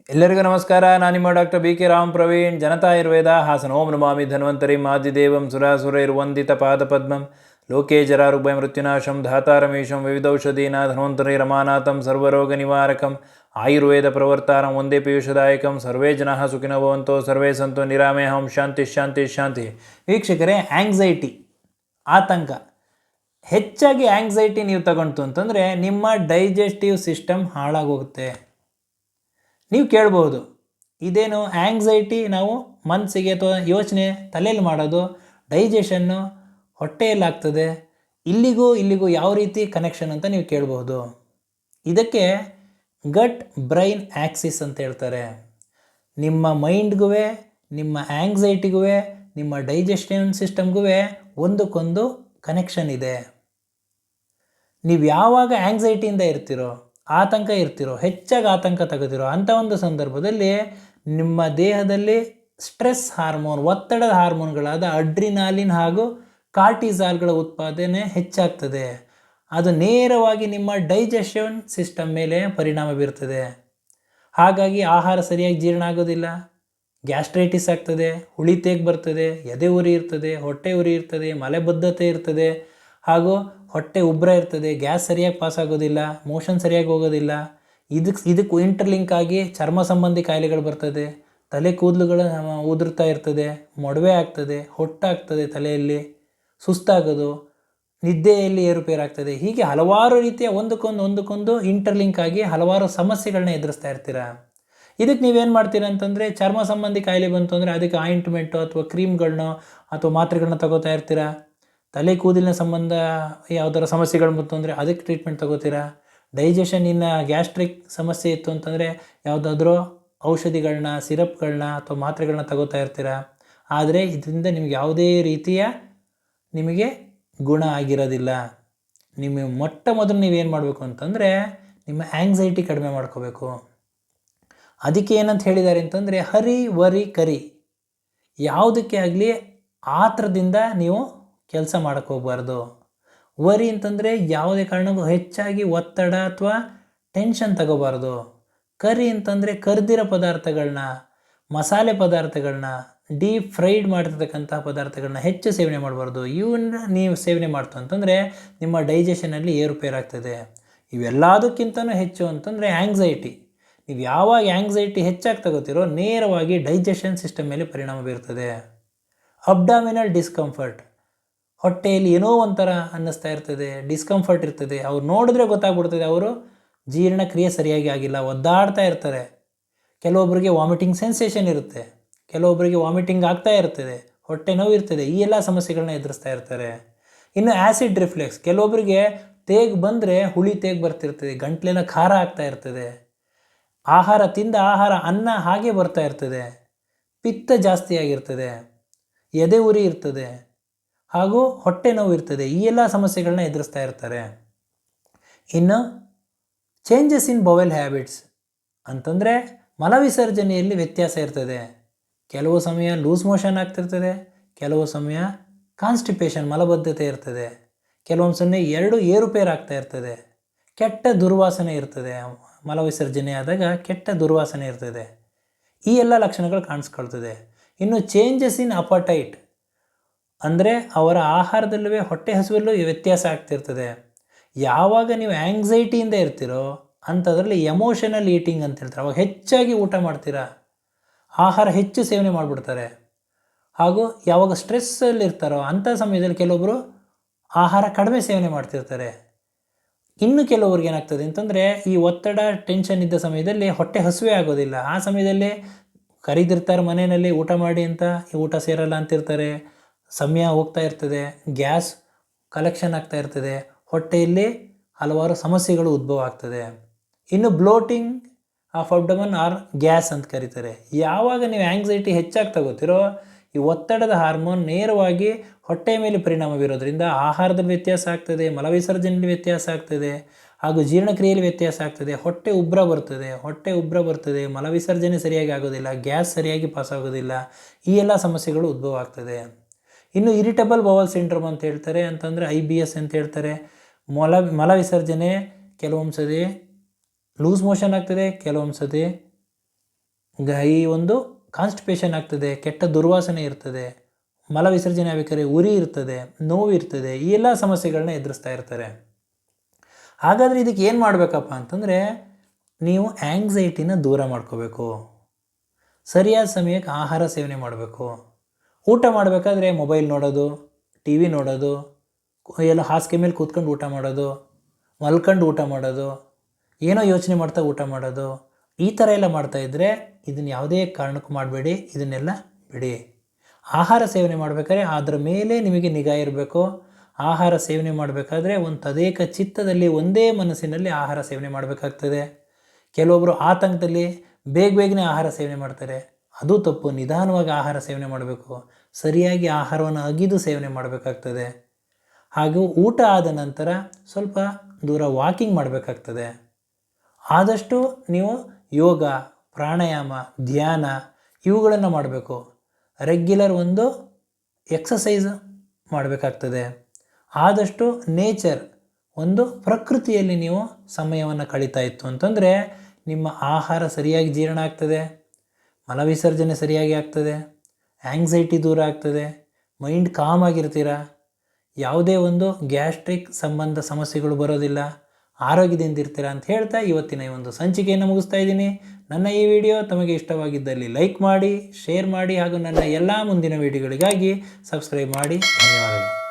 ಎಲ್ಲರಿಗೂ ನಮಸ್ಕಾರ. ನಾನು ನಿಮ್ಮ ಡಾಕ್ಟರ್ BK ರಾಮ್ ಪ್ರವೀಣ್. ಜನತಾ ಆಯುರ್ವೇದ ಹಾಸನ. ಓಂ ನಮಾಮಿ ಧನ್ವಂತರಿ ಆದಿದೇವಂ ಸುರಾಸುರೈರ್ವಂದಿತ ಪಾದಪದ್ಮಂ ಲೋಕೆ ಜರಾರುಭಯ ಮೃತ್ಯುನಾಶಂ ಧಾತಾರಮೇಶಂ ವಿವಿಧೌಷಧೀನ ಧನ್ವಂತರಿ ರಮಾನಾಥಂ ಸರ್ವರೋಗ ನಿವಾರಕಂ ಆಯುರ್ವೇದ ಪ್ರವರ್ತಾರಂ ಒಂದೇ ಪೀಯೂಷದಾಯಕಂ. ಸರ್ವೇ ಜನಾಃ ಸುಖಿನೋ ಭವಂತೋ ಸರ್ವೇ ಸಂತೋ ನಿರಾಮಯಂ. ಶಾಂತಿ ಶಾಂತಿ ಶಾಂತಿ. ವೀಕ್ಷಕರೇ, ಆಂಗ್ಸೈಟಿ, ಆತಂಕ, ಹೆಚ್ಚಾಗಿ ಆಂಗ್ಸೈಟಿ ನೀವು ತಗೊಂತು ಅಂತಂದರೆ ನಿಮ್ಮ ಡೈಜೆಸ್ಟಿವ್ ಸಿಸ್ಟಮ್ ಹಾಳಾಗೋಗುತ್ತೆ. ನೀವು ಕೇಳ್ಬೋದು, ಇದೇನು ಆಂಗ್ಸೈಟಿ ನಾವು ಮನಸ್ಸಿಗೆ ಅಥವಾ ಯೋಚನೆ ತಲೆಯಲ್ಲಿ ಮಾಡೋದು, ಡೈಜೆಷನ್ನು ಹೊಟ್ಟೆಯಲ್ಲಾಗ್ತದೆ, ಇಲ್ಲಿಗೂ ಯಾವ ರೀತಿ ಕನೆಕ್ಷನ್ ಅಂತ ನೀವು ಕೇಳ್ಬೋದು. ಇದಕ್ಕೆ ಗಟ್ ಬ್ರೈನ್ ಆಕ್ಸಿಸ್ ಅಂತ ಹೇಳ್ತಾರೆ. ನಿಮ್ಮ ಮೈಂಡ್ಗೂ ನಿಮ್ಮ ಆಂಗ್ಸೈಟಿಗೂ ನಿಮ್ಮ ಡೈಜೆಷನ್ ಸಿಸ್ಟಮ್ಗೂ ಒಂದಕ್ಕೊಂದು ಕನೆಕ್ಷನ್ ಇದೆ. ನೀವು ಯಾವಾಗ ಆಂಗ್ಸೈಟಿಯಿಂದ ಇರ್ತೀರೋ, ಆತಂಕ ಇರ್ತಿರೋ, ಹೆಚ್ಚಾಗಿ ಆತಂಕ ತಗೋತಿರೋ ಅಂಥ ಒಂದು ಸಂದರ್ಭದಲ್ಲಿ ನಿಮ್ಮ ದೇಹದಲ್ಲಿ ಸ್ಟ್ರೆಸ್ ಹಾರ್ಮೋನ್, ಒತ್ತಡದ ಹಾರ್ಮೋನ್ಗಳಾದ ಅಡ್ರಿನಾಲಿನ್ ಹಾಗೂ ಕಾರ್ಟಿಸಾಲ್ಗಳ ಉತ್ಪಾದನೆ ಹೆಚ್ಚಾಗ್ತದೆ. ಅದು ನೇರವಾಗಿ ನಿಮ್ಮ ಡೈಜೆಷನ್ ಸಿಸ್ಟಮ್ ಮೇಲೆ ಪರಿಣಾಮ ಬೀರ್ತದೆ. ಹಾಗಾಗಿ ಆಹಾರ ಸರಿಯಾಗಿ ಜೀರ್ಣ ಆಗೋದಿಲ್ಲ, ಗ್ಯಾಸ್ಟ್ರೈಟಿಸ್ ಆಗ್ತದೆ, ಹುಳಿ ತೇಗ್ ಬರ್ತದೆ, ಎದೆ ಉರಿ ಇರ್ತದೆ, ಹೊಟ್ಟೆ ಉರಿ ಇರ್ತದೆ, ಮಲೆಬದ್ಧತೆ ಇರ್ತದೆ, ಹಾಗೂ ಹೊಟ್ಟೆ ಉಬ್ಬರ ಇರ್ತದೆ, ಗ್ಯಾಸ್ ಸರಿಯಾಗಿ ಪಾಸ್ ಆಗೋದಿಲ್ಲ, ಮೋಷನ್ ಸರಿಯಾಗಿ ಹೋಗೋದಿಲ್ಲ. ಇದಕ್ಕೆ ಇಂಟರ್ಲಿಂಕ್ ಆಗಿ ಚರ್ಮ ಸಂಬಂಧಿ ಕಾಯಿಲೆಗಳು ಬರ್ತದೆ, ತಲೆ ಕೂದಲುಗಳು ಉದುರ್ತಾ ಇರ್ತದೆ, ಮೊಡವೆ ಆಗ್ತದೆ, ಹೊಟ್ಟಾಗ್ತದೆ, ತಲೆಯಲ್ಲಿ ಸುಸ್ತಾಗೋದು, ನಿದ್ದೆಯಲ್ಲಿ ಏರುಪೇರಾಗ್ತದೆ. ಹೀಗೆ ಹಲವಾರು ರೀತಿಯ ಒಂದಕ್ಕೊಂದು ಇಂಟರ್ಲಿಂಕ್ ಆಗಿ ಹಲವಾರು ಸಮಸ್ಯೆಗಳನ್ನ ಎದುರಿಸ್ತಾ ಇರ್ತೀರ. ಇದಕ್ಕೆ ನೀವೇನು ಮಾಡ್ತೀರ ಅಂತಂದರೆ, ಚರ್ಮ ಸಂಬಂಧಿ ಕಾಯಿಲೆ ಬಂತು ಅಂದರೆ ಅದಕ್ಕೆ ಆಯಿಂಟ್ಮೆಂಟು ಅಥವಾ ಕ್ರೀಮ್ಗಳನ್ನೋ ಅಥವಾ ಮಾತ್ರೆಗಳನ್ನ ತಗೋತಾ ಇರ್ತೀರ. ತಲೆ ಕೂದಲಿನ ಸಂಬಂಧ ಯಾವುದಾರ ಸಮಸ್ಯೆಗಳು ಬಂತು ಅಂದರೆ ಅದಕ್ಕೆ ಟ್ರೀಟ್ಮೆಂಟ್ ತಗೋತೀರಾ. ಡೈಜೆಷನ್ ಇನ್ನು ಗ್ಯಾಸ್ಟ್ರಿಕ್ ಸಮಸ್ಯೆ ಇತ್ತು ಅಂತಂದರೆ ಯಾವುದಾದ್ರೂ ಔಷಧಿಗಳನ್ನ, ಸಿರಪ್ಗಳನ್ನ ಅಥವಾ ಮಾತ್ರೆಗಳನ್ನ ತಗೋತಾ ಇರ್ತೀರ. ಆದರೆ ಇದರಿಂದ ನಿಮಗೆ ಯಾವುದೇ ರೀತಿಯ ನಿಮಗೆ ಗುಣ ಆಗಿರೋದಿಲ್ಲ. ನಿಮ್ಮ ಮೊಟ್ಟ ಮೊದಲು ನೀವೇನು ಮಾಡಬೇಕು ಅಂತಂದರೆ ನಿಮ್ಮ ಆಂಗ್ಸೈಟಿ ಕಡಿಮೆ ಮಾಡ್ಕೋಬೇಕು. ಅದಕ್ಕೆ ಏನಂತ ಹೇಳಿದ್ದಾರೆ ಅಂತಂದರೆ, ಹರಿ ವರಿ ಕರಿ. ಯಾವುದಕ್ಕೆ ಆಗಲಿ ಆತ್ರದಿಂದ ನೀವು ಕೆಲಸ ಮಾಡೋಕ್ಕೆ ಹೋಗಬಾರ್ದು. ವರಿ ಅಂತಂದರೆ ಯಾವುದೇ ಕಾರಣಕ್ಕೂ ಹೆಚ್ಚಾಗಿ ಒತ್ತಡ ಅಥವಾ ಟೆನ್ಷನ್ ತಗೋಬಾರ್ದು. ಕರಿ ಅಂತಂದರೆ ಕರ್ದಿರೋ ಪದಾರ್ಥಗಳನ್ನ, ಮಸಾಲೆ ಪದಾರ್ಥಗಳನ್ನ, ಡೀಪ್ ಫ್ರೈಡ್ ಮಾಡಿರ್ತಕ್ಕಂಥ ಪದಾರ್ಥಗಳನ್ನ ಹೆಚ್ಚು ಸೇವನೆ ಮಾಡಬಾರ್ದು. ಇವನ್ನ ನೀವು ಸೇವನೆ ಮಾಡ್ತು ಅಂತಂದರೆ ನಿಮ್ಮ ಡೈಜೆಷನಲ್ಲಿ ಏರುಪೇರಾಗ್ತದೆ. ಇವೆಲ್ಲದಕ್ಕಿಂತಲೂ ಹೆಚ್ಚು ಅಂತಂದರೆ ಆಂಗ್ಸೈಟಿ. ನೀವು ಯಾವಾಗ ಆಂಗ್ಸೈಟಿ ಹೆಚ್ಚಾಗಿ ತಗೋತಿರೋ ನೇರವಾಗಿ ಡೈಜೆಷನ್ ಸಿಸ್ಟಮ್ ಮೇಲೆ ಪರಿಣಾಮ ಬೀರ್ತದೆ. ಅಬ್ಡಾಮಿನಲ್ ಡಿಸ್ಕಂಫರ್ಟ್, ಹೊಟ್ಟೆಯಲ್ಲಿ ಏನೋ ಒಂಥರ ಅನ್ನಿಸ್ತಾ ಇರ್ತದೆ, ಡಿಸ್ಕಂಫರ್ಟ್ ಇರ್ತದೆ. ಅವ್ರು ನೋಡಿದ್ರೆ ಗೊತ್ತಾಗ್ಬಿಡ್ತದೆ ಅವರು ಜೀರ್ಣಕ್ರಿಯೆ ಸರಿಯಾಗಿ ಆಗಿಲ್ಲ, ಒದ್ದಾಡ್ತಾ ಇರ್ತಾರೆ. ಕೆಲವೊಬ್ಬರಿಗೆ ವಾಮಿಟಿಂಗ್ ಸೆನ್ಸೇಷನ್ ಇರುತ್ತೆ, ಕೆಲವೊಬ್ಬರಿಗೆ ವಾಮಿಟಿಂಗ್ ಆಗ್ತಾ ಇರ್ತದೆ, ಹೊಟ್ಟೆ ನೋವು ಇರ್ತದೆ. ಈ ಎಲ್ಲ ಸಮಸ್ಯೆಗಳನ್ನ ಎದುರಿಸ್ತಾ ಇರ್ತಾರೆ. ಇನ್ನು ಆ್ಯಸಿಡ್ ರಿಫ್ಲೆಕ್ಸ್, ಕೆಲವೊಬ್ಬರಿಗೆ ತೇಗ್ ಬಂದರೆ ಹುಳಿ ತೇಗ್ ಬರ್ತಿರ್ತದೆ, ಗಂಟ್ಲೆಲ್ಲ ಖಾರ ಆಗ್ತಾ ಇರ್ತದೆ, ಆಹಾರ ತಿಂದ ಆಹಾರ ಅನ್ನ ಹಾಗೆ ಬರ್ತಾ ಇರ್ತದೆ, ಪಿತ್ತ ಜಾಸ್ತಿ ಆಗಿರ್ತದೆ, ಎದೆ ಉರಿ ಇರ್ತದೆ, ಹಾಗೂ ಹೊಟ್ಟೆ ನೋವು ಇರ್ತದೆ. ಈ ಎಲ್ಲ ಸಮಸ್ಯೆಗಳನ್ನ ಎದುರಿಸ್ತಾ ಇರ್ತಾರೆ. ಇನ್ನು ಚೇಂಜಸ್ ಇನ್ ಬವೆಲ್ ಹ್ಯಾಬಿಟ್ಸ್ ಅಂತಂದರೆ ಮಲವಿಸರ್ಜನೆಯಲ್ಲಿ ವ್ಯತ್ಯಾಸ ಇರ್ತದೆ. ಕೆಲವು ಸಮಯ ಲೂಸ್ ಮೋಷನ್ ಆಗ್ತಿರ್ತದೆ, ಕೆಲವು ಸಮಯ ಕಾನ್ಸ್ಟಿಪೇಷನ್ ಮಲಬದ್ಧತೆ ಇರ್ತದೆ, ಕೆಲವೊಂದು ಸಮಯ ಎರಡು ಏರುಪೇರು ಆಗ್ತಾ ಇರ್ತದೆ, ಕೆಟ್ಟ ದುರ್ವಾಸನೆ ಇರ್ತದೆ. ಮಲವಿಸರ್ಜನೆ ಆದಾಗ ಕೆಟ್ಟ ದುರ್ವಾಸನೆ ಇರ್ತದೆ. ಈ ಎಲ್ಲ ಲಕ್ಷಣಗಳು ಕಾಣಿಸ್ಕೊಳ್ತದೆ. ಇನ್ನು ಚೇಂಜಸ್ ಇನ್ ಅಪಟೈಟ್ ಅಂದರೆ ಅವರ ಆಹಾರದಲ್ಲೂ ಹೊಟ್ಟೆ ಹಸುವಲ್ಲೂ ವ್ಯತ್ಯಾಸ ಆಗ್ತಿರ್ತದೆ. ಯಾವಾಗ ನೀವು ಆಂಗ್ಸೈಟಿಯಿಂದ ಇರ್ತೀರೋ ಅಂಥದ್ರಲ್ಲಿ ಎಮೋಷನಲ್ ಈಟಿಂಗ್ ಅಂತ ಹೇಳ್ತಾರೆ. ಅವಾಗ ಹೆಚ್ಚಾಗಿ ಊಟ ಮಾಡ್ತೀರಾ, ಆಹಾರ ಹೆಚ್ಚು ಸೇವನೆ ಮಾಡಿಬಿಡ್ತಾರೆ. ಹಾಗೂ ಯಾವಾಗ ಸ್ಟ್ರೆಸ್ಸಲ್ಲಿ ಇರ್ತಾರೋ ಅಂಥ ಸಮಯದಲ್ಲಿ ಕೆಲವೊಬ್ಬರು ಆಹಾರ ಕಡಿಮೆ ಸೇವನೆ ಮಾಡ್ತಿರ್ತಾರೆ. ಇನ್ನು ಕೆಲವ್ರಿಗೆ ಏನಾಗ್ತದೆ ಅಂತಂದರೆ, ಈ ಒತ್ತಡ ಟೆನ್ಷನ್ ಇದ್ದ ಸಮಯದಲ್ಲಿ ಹೊಟ್ಟೆ ಹಸುವೆ ಆಗೋದಿಲ್ಲ. ಆ ಸಮಯದಲ್ಲಿ ಕರೀದಿರ್ತಾರೆ ಮನೆಯಲ್ಲಿ ಊಟ ಮಾಡಿ ಅಂತ, ಊಟ ಸೇರಲ್ಲ ಅಂತಿರ್ತಾರೆ, ಸಮಯ ಹೋಗ್ತಾ ಇರ್ತದೆ, ಗ್ಯಾಸ್ ಕಲೆಕ್ಷನ್ ಆಗ್ತಾ ಇರ್ತದೆ, ಹೊಟ್ಟೆಯಲ್ಲಿ ಹಲವಾರು ಸಮಸ್ಯೆಗಳು ಉದ್ಭವ ಆಗ್ತದೆ. ಇನ್ನು bloating of abdomen or gas ಅಂತ ಕರೀತಾರೆ. ಯಾವಾಗ ನೀವು ಆಂಗ್ಸೈಟಿ ಹೆಚ್ಚಾಗಿ ತಗೋತಿರೋ ಈ ಒತ್ತಡದ ಹಾರ್ಮೋನ್ ನೇರವಾಗಿ ಹೊಟ್ಟೆಯ ಮೇಲೆ ಪರಿಣಾಮ ಬೀರೋದ್ರಿಂದ ಆಹಾರದಲ್ಲಿ ವ್ಯತ್ಯಾಸ ಆಗ್ತದೆ, ಮಲವಿಸರ್ಜನೆಯಲ್ಲಿ ವ್ಯತ್ಯಾಸ ಆಗ್ತದೆ, ಹಾಗೂ ಜೀರ್ಣಕ್ರಿಯೆಯಲ್ಲಿ ವ್ಯತ್ಯಾಸ ಆಗ್ತದೆ. ಹೊಟ್ಟೆ ಉಬ್ಬರ ಬರ್ತದೆ, ಮಲವಿಸರ್ಜನೆ ಸರಿಯಾಗಿ ಆಗೋದಿಲ್ಲ, ಗ್ಯಾಸ್ ಸರಿಯಾಗಿ ಪಾಸ್ ಆಗೋದಿಲ್ಲ. ಈ ಎಲ್ಲ ಸಮಸ್ಯೆಗಳು ಉದ್ಭವ ಆಗ್ತದೆ. ಇನ್ನು ಇರಿಟಬಲ್ ಬವಲ್ ಸಿಂಡ್ರೋಮ್ ಅಂತ ಹೇಳ್ತಾರೆ, ಅಂತಂದರೆ IBS ಅಂತ ಹೇಳ್ತಾರೆ. ಮಲವಿಸರ್ಜನೆ ಕೆಲವೊಂದು ಸತಿ ಲೂಸ್ ಮೋಷನ್ ಆಗ್ತದೆ, ಕೆಲವೊಂದು ಸತಿ ಈ ಒಂದು ಕಾನ್ಸ್ಟಿಪೇಷನ್ ಆಗ್ತದೆ, ಕೆಟ್ಟ ದುರ್ವಾಸನೆ ಇರ್ತದೆ, ಮಲ ವಿಸರ್ಜನೆ ಆಗಬೇಕಾದ್ರೆ ಉರಿ ಇರ್ತದೆ, ನೋವು ಇರ್ತದೆ, ಈ ಎಲ್ಲ ಸಮಸ್ಯೆಗಳನ್ನ ಎದುರಿಸ್ತಾ ಇರ್ತಾರೆ. ಹಾಗಾದರೆ ಇದಕ್ಕೆ ಏನು ಮಾಡಬೇಕಪ್ಪ ಅಂತಂದರೆ, ನೀವು ಆ್ಯಂಗ್ಸೈಟಿನ ದೂರ ಮಾಡ್ಕೋಬೇಕು. ಸರಿಯಾದ ಸಮಯಕ್ಕೆ ಆಹಾರ ಸೇವನೆ ಮಾಡಬೇಕು. ಊಟ ಮಾಡಬೇಕಾದ್ರೆ ಮೊಬೈಲ್ ನೋಡೋದು, ಟಿ ವಿ ನೋಡೋದು, ಎಲ್ಲ ಹಾಸಿಗೆ ಮೇಲೆ ಕೂತ್ಕೊಂಡು ಊಟ ಮಾಡೋದು, ಮಲ್ಕೊಂಡು ಊಟ ಮಾಡೋದು, ಏನೋ ಯೋಚನೆ ಮಾಡ್ತಾ ಊಟ ಮಾಡೋದು, ಈ ಥರ ಎಲ್ಲ ಮಾಡ್ತಾಯಿದ್ರೆ ಇದನ್ನು ಯಾವುದೇ ಕಾರಣಕ್ಕೂ ಮಾಡಬೇಡಿ. ಇದನ್ನೆಲ್ಲ ಬಿಡಿ. ಆಹಾರ ಸೇವನೆ ಮಾಡಬೇಕಾದ್ರೆ ಅದರ ಮೇಲೆ ನಿಮಗೆ ನಿಗಾ ಇರಬೇಕು. ಆಹಾರ ಸೇವನೆ ಮಾಡಬೇಕಾದ್ರೆ ಒಂದು ತದೇಕ ಚಿತ್ತದಲ್ಲಿ ಒಂದೇ ಮನಸ್ಸಿನಲ್ಲಿ ಆಹಾರ ಸೇವನೆ ಮಾಡಬೇಕಾಗ್ತದೆ. ಕೆಲವೊಬ್ಬರು ಆತಂಕದಲ್ಲಿ ಬೇಗನೆ ಆಹಾರ ಸೇವನೆ ಮಾಡ್ತಾರೆ. ಅದು ತಪ್ಪು. ನಿಧಾನವಾಗಿ ಆಹಾರ ಸೇವನೆ ಮಾಡಬೇಕು. ಸರಿಯಾಗಿ ಆಹಾರವನ್ನು ಅಗಿದು ಸೇವನೆ ಮಾಡಬೇಕಾಗ್ತದೆ. ಹಾಗೂ ಊಟ ಆದ ನಂತರ ಸ್ವಲ್ಪ ದೂರ ವಾಕಿಂಗ್ ಮಾಡಬೇಕಾಗ್ತದೆ. ಆದಷ್ಟು ನೀವು ಯೋಗ, ಪ್ರಾಣಾಯಾಮ, ಧ್ಯಾನ ಇವುಗಳನ್ನು ಮಾಡಬೇಕು. ರೆಗ್ಯುಲರ್ ಒಂದು ಎಕ್ಸಸೈಸ್ ಮಾಡಬೇಕಾಗ್ತದೆ. ಆದಷ್ಟು ನೇಚರ್, ಒಂದು ಪ್ರಕೃತಿಯಲ್ಲಿ ನೀವು ಸಮಯವನ್ನು ಕಳೀತಾ ಇತ್ತು ಅಂತಂದರೆ ನಿಮ್ಮ ಆಹಾರ ಸರಿಯಾಗಿ ಜೀರ್ಣ ಆಗ್ತದೆ, ಮಲವಿಸರ್ಜನೆ ಸರಿಯಾಗಿ ಆಗ್ತದೆ, ಆ್ಯಂಗ್ಸೈಟಿ ದೂರ ಆಗ್ತದೆ, ಮೈಂಡ್ ಕಾಮ್ ಆಗಿರ್ತೀರ, ಯಾವುದೇ ಒಂದು ಗ್ಯಾಸ್ಟ್ರಿಕ್ ಸಂಬಂಧ ಸಮಸ್ಯೆಗಳು ಬರೋದಿಲ್ಲ, ಆರೋಗ್ಯದಿಂದ ಇರ್ತೀರ ಅಂತ ಹೇಳ್ತಾ ಇವತ್ತಿನ ಈ ಒಂದು ಸಂಚಿಕೆಯನ್ನು ಮುಗಿಸ್ತಾ ಇದ್ದೀನಿ. ನನ್ನ ಈ ವಿಡಿಯೋ ತಮಗೆ ಇಷ್ಟವಾಗಿದ್ದಲ್ಲಿ ಲೈಕ್ ಮಾಡಿ, ಶೇರ್ ಮಾಡಿ ಹಾಗೂ ನನ್ನ ಎಲ್ಲ ಮುಂದಿನ ವಿಡಿಯೋಗಳಿಗಾಗಿ ಸಬ್ಸ್ಕ್ರೈಬ್ ಮಾಡಿ. ಧನ್ಯವಾದಗಳು.